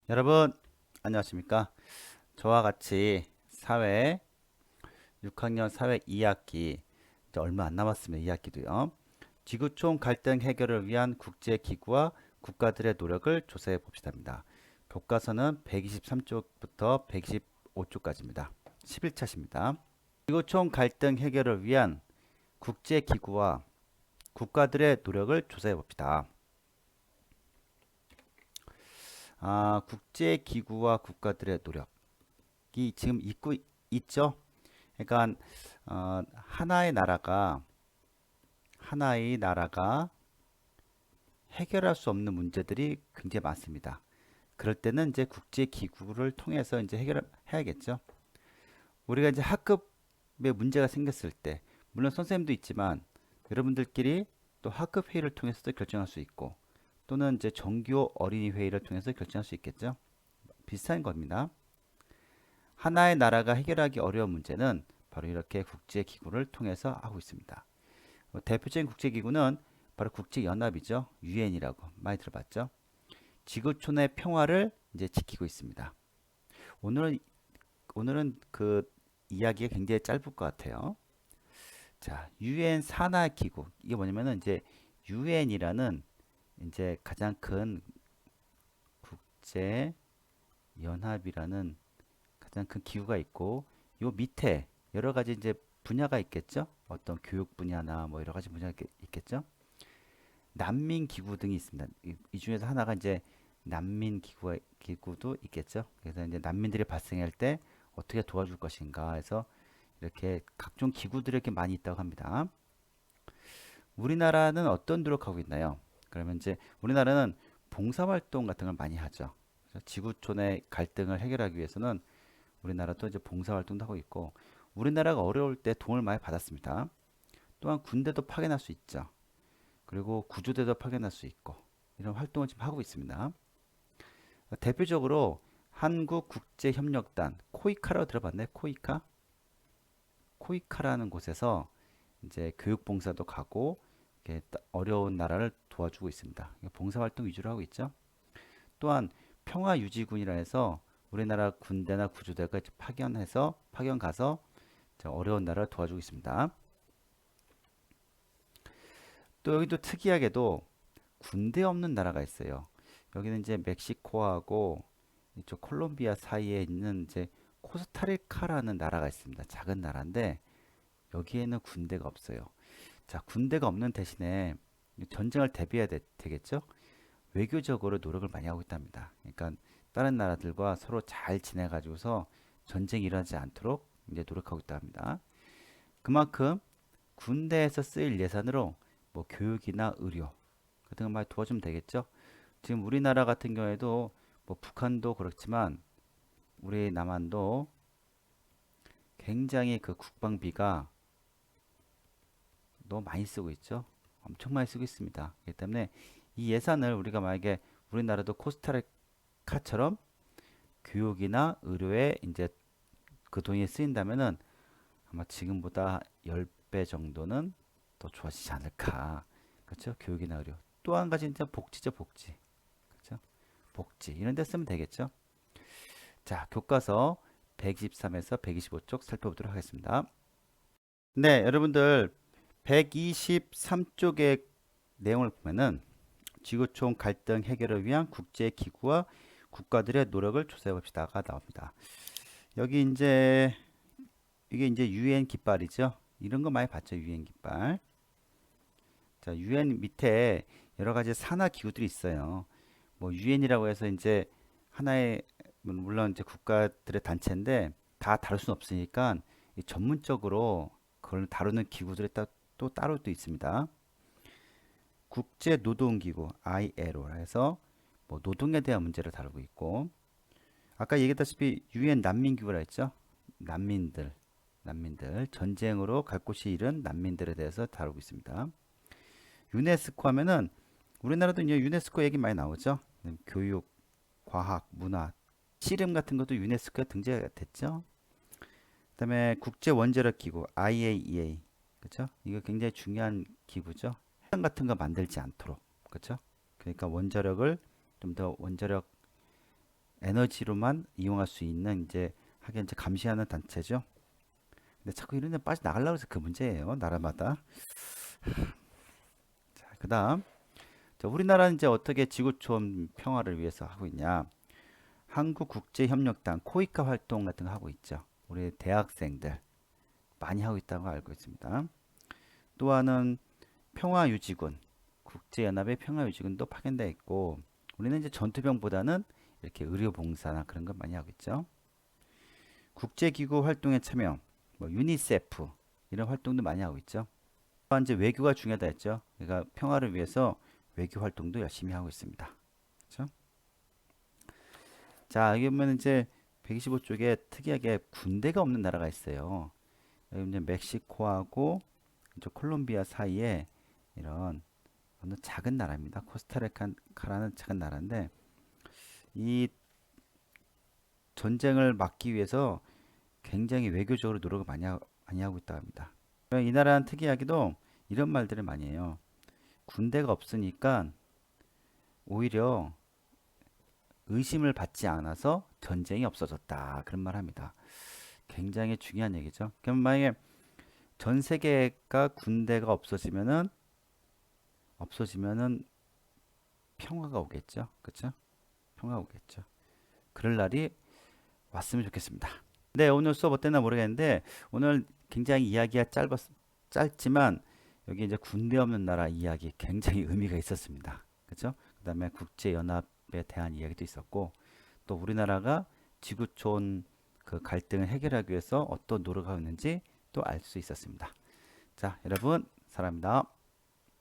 여러분 안녕하십니까? 저와 같이 사회 6학년 사회 2학기 이제 얼마 안 남았습니다. 2학기도요. 지구촌 갈등 해결을 위한 국제기구와 국가들의 노력을 조사해 봅시다입니다. 교과서는 123쪽부터 125쪽까지입니다. 11차시입니다. 지구촌 갈등 해결을 위한 국제기구와 국가들의 노력을 조사해 봅시다. 국제기구와 국가들의 노력이 지금 있죠? 그러니까 하나의 나라가 해결할 수 없는 문제들이 굉장히 많습니다. 그럴 때는 이제 국제 기구를 통해서 이제 해결해야겠죠. 우리가 이제 학급에 문제가 생겼을 때, 물론 선생님도 있지만 여러분들끼리 또 학급 회의를 통해서도 결정할 수 있고, 또는 이제 정규 어린이 회의를 통해서 결정할 수 있겠죠. 비슷한 겁니다. 하나의 나라가 해결하기 어려운 문제는 바로 이렇게 국제 기구를 통해서 하고 있습니다. 대표적인 국제기구는 바로 국제연합이죠. 유엔이라고 많이 들어봤죠. 지구촌의 평화를 이제 지키고 있습니다. 오늘은 오늘은 그 이야기가 굉장히 짧을 것 같아요. 자, 유엔 산하 기구 이게 뭐냐면은 이제 유엔이라는 이제 가장 큰 국제 연합이라는 가장 큰 기구가 있고 요 밑에 여러 가지 이제 분야가 있겠죠. 어떤 교육 분야나 뭐 여러 가지 분야가 있겠죠. 난민 기구 등이 있습니다. 이 중에서 하나가 이제 기구도 있겠죠. 그래서 이제 난민들이 발생할 때 어떻게 도와줄 것인가 해서 이렇게 각종 기구들이 이렇게 많이 있다고 합니다. 우리나라는 어떤 노력하고 있나요? 그러면 이제 우리나라는 봉사활동 같은 걸 많이 하죠. 그래서 지구촌의 갈등을 해결하기 위해서는 우리나라도 이제 봉사활동도 하고 있고 우리나라가 어려울 때 도움을 많이 받았습니다. 또한 군대도 파견할 수 있죠. 그리고 구조대도 파견할 수 있고 이런 활동을 지금 하고 있습니다. 대표적으로 한국국제협력단 코이카라고 들어봤나요? 코이카? 코이카라는 곳에서 이제 교육봉사도 가고 이렇게 어려운 나라를 도와주고 있습니다. 봉사활동 위주로 하고 있죠. 또한 평화유지군이라 해서 우리나라 군대나 구조대가 파견 가서 어려운 나라를 도와주고 있습니다. 또 여기도 특이하게도 군대 없는 나라가 있어요. 여기는 이제 멕시코하고 이쪽 콜롬비아 사이에 있는 이제 코스타리카라는 나라가 있습니다. 작은 나라인데 여기에는 군대가 없어요. 자, 군대가 없는 대신에 전쟁을 되겠죠? 외교적으로 노력을 많이 하고 있답니다. 그러니까 다른 나라들과 서로 잘 지내가지고서 전쟁이 일어나지 않도록 이제 노력하고 있다 합니다. 그만큼 군대에서 쓰일 예산으로 뭐 교육이나 의료 같은 거 많이 도와주면 되겠죠. 지금 우리나라 같은 경우에도 뭐 북한도 그렇지만 우리 남한도 굉장히 그 국방비가 너무 많이 쓰고 있죠. 엄청 많이 쓰고 있습니다. 그렇기 때문에 이 예산을 우리가 만약에 우리나라도 코스타리카처럼 교육이나 의료에 이제 그 돈이 쓰인다면은 아마 지금보다 10배 정도는 더 좋아지지 않을까. 그렇죠? 교육이나 의료. 또 한 가지 이제 복지죠, 복지. 그렇죠? 복지. 이런 데 쓰면 되겠죠? 자, 교과서 123에서 125쪽 살펴보도록 하겠습니다. 네, 여러분들 123쪽의 내용을 보면은 지구촌 갈등 해결을 위한 국제 기구와 국가들의 노력을 조사해 봅시다가 나옵니다. 여기 이제 이게 이제 유엔 깃발이죠. 이런 거 많이 봤죠. 유엔 깃발. 자, 유엔 밑에 여러 가지 산하 기구들이 있어요. 뭐 유엔이라고 해서 이제 하나의 물론 이제 국가들의 단체인데 다 다룰 수는 없으니까 전문적으로 그걸 다루는 기구들이 또 따로 또 있습니다. 국제노동기구 ILO라 해서 뭐 노동에 대한 문제를 다루고 있고 아까 얘기했다시피 유엔 난민기구라 했죠. 난민들 전쟁으로 갈 곳이 잃은 난민들에 대해서 다루고 있습니다. 유네스코 하면은 우리나라도 이제 유네스코 얘기 많이 나오죠. 교육, 과학, 문화, 씨름 같은 것도 유네스코에 등재됐죠. 그다음에 국제 원자력 기구 IAEA 그렇죠? 이거 굉장히 중요한 기구죠. 핵 같은 거 만들지 않도록 그렇죠? 그러니까 원자력을 좀 더 원자력에서 에너지로만 이용할 수 있는 이제 하긴 이제 감시하는 단체죠. 근데 자꾸 이런 데 빠져나가려고 해서 그 문제예요. 나라마다. 자, 그다음. 자, 우리나라는 이제 어떻게 지구촌 평화를 위해서 하고 있냐? 한국국제협력단 코이카 활동 같은 거 하고 있죠. 우리 대학생들 많이 하고 있다고 알고 있습니다. 또 하나는 평화유지군, 국제연합의 평화유지군도 파견되어 있고, 우리는 이제 전투병보다는 이렇게 의료봉사나 그런 거 많이 하고 있죠. 국제기구 활동에 참여, 뭐 유니세프 이런 활동도 많이 하고 있죠. 또한 이제 외교가 중요하다 했죠. 그러니까 평화를 위해서 외교 활동도 열심히 하고 있습니다. 그렇죠? 자, 여기 보면 이제 125쪽에 특이하게 군대가 없는 나라가 있어요. 여기 이제 멕시코하고 이제 콜롬비아 사이에 이런 어느 작은 나라입니다. 코스타리카라는 작은 나라인데 이 전쟁을 막기 위해서 굉장히 외교적으로 노력을 많이 하고 있다고 합니다. 이 나라는 특이하게도 이런 말들을 많이 해요. 군대가 없으니까 오히려 의심을 받지 않아서 전쟁이 없어졌다. 그런 말 합니다. 굉장히 중요한 얘기죠. 그럼 만약에 전 세계가 군대가 없어지면은 평화가 오겠죠. 그렇죠? 평화가 오겠죠. 그럴 날이 왔으면 좋겠습니다. 네, 오늘 수업 어땠나 모르겠는데 오늘 굉장히 이야기가 짧지만 여기 이제 군대 없는 나라 이야기 굉장히 의미가 있었습니다. 그렇죠? 그다음에 국제연합에 대한 이야기도 있었고 또 우리나라가 지구촌 그 갈등을 해결하기 위해서 어떤 노력을 하고 있는지 또 알 수 있었습니다. 자, 여러분 사랑합니다.